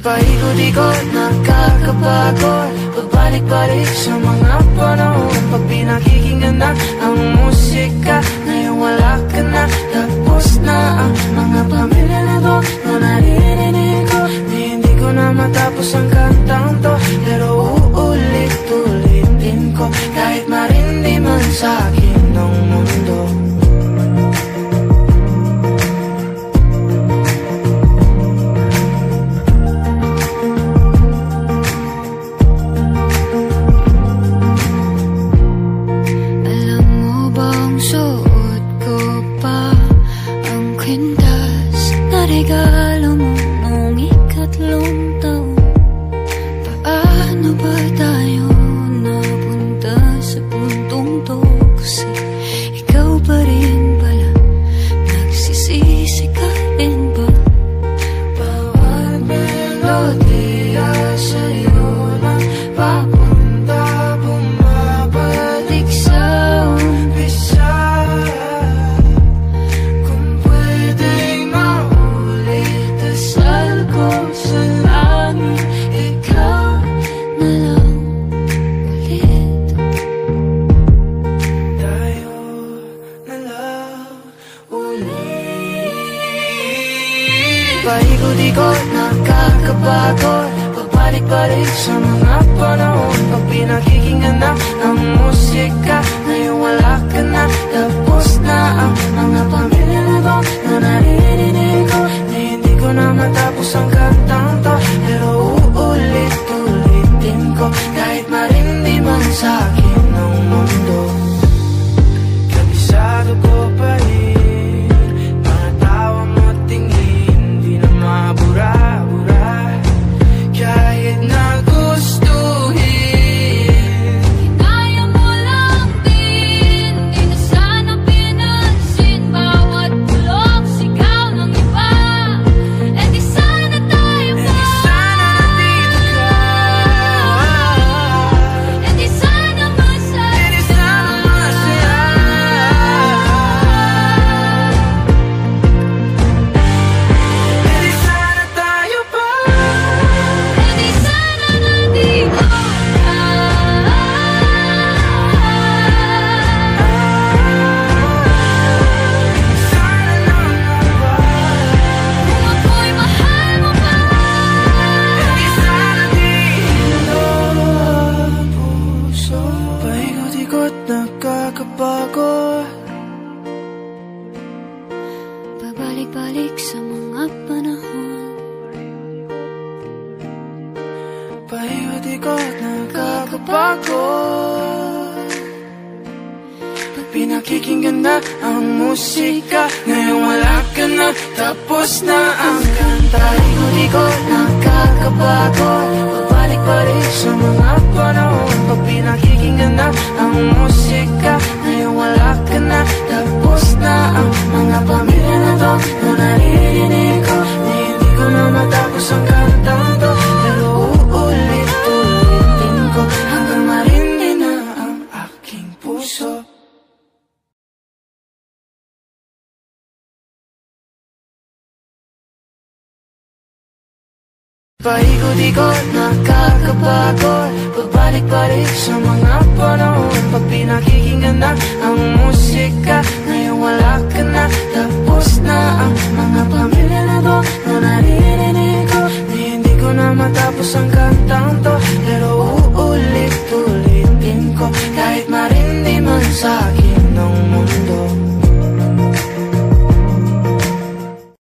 Paikot-ikot, nakakapagod, pabalik-balik sa mga panahon. Pag pinakikinggan na ang musika, ngayon wala ka na. Tapos na ang mga pamilya na to na naririnig ko. Hindi ko na matapos ang kantang to, pero uulit-ulitin ko. Kahit marindi man sa akin ng mundo. Regalo mo nung ikatlong taon. Paano ba tayo napunta sa puntong to? Kasi ikaw pa rin pala, nagsisisi ka rin ba? Bawat melodiya sa'yo lang papunta, bumabalik sa umpisa. Paikot-ikot, nakakapagod, pabalik-balik sa mga panahon. Pag pinakikinggan na ang musika, ngayon wala ka na. Tapos na ang mga pamilya na to na naririnig ko. Hindi ko na matapos ang kantang to, pero uulit-ulitin ko. Kahit marindi man sa akin ng mundo. Kabisado ko pa rin mga tawa mo tingin, di na mabura-bura. Kahit na gustuhin, kinaya mo lang din. Di na sana pinansin bawat bulok sigaw ng iba. E di sana tayo pa, nandito ka. e di sana masaya. Di sana masaya. Di sana tayo pa. E di sana nandito ka. Sana naman ba? Kung ako'y mahal mo pa, Di sana dito puso. Paikot-ikot, nakakapagod. pabalik-balik sa mga panahon. Paikot-ikot, nakakapagod. Pag pinakikinggan na ang musika, ngayon wala ka na. Tapos na ang kanta. Paikot-ikot, nakakapagod, pabalik-balik sa mga panahon. Pag pinakikinggan na ang musika, ngayon wala ka na. Tapos na ang mga pamilya na to na naririnig ko. Hindi ko na matapos ang kantang to, pero uulit-ulitin ko hanggang marindi na ang aking puso. Paikot-ikot, nakakapagod, pabalik-balik sa mga panahon. Pag pinakikinggan na ang musika, ngayon wala ka na. Tapos na ang mga pamilya na to na naririnig ko. Hindi ko na matapos ang kantang to, pero uulit-ulitin ko. Kahit marindi man sa akin ng mundo.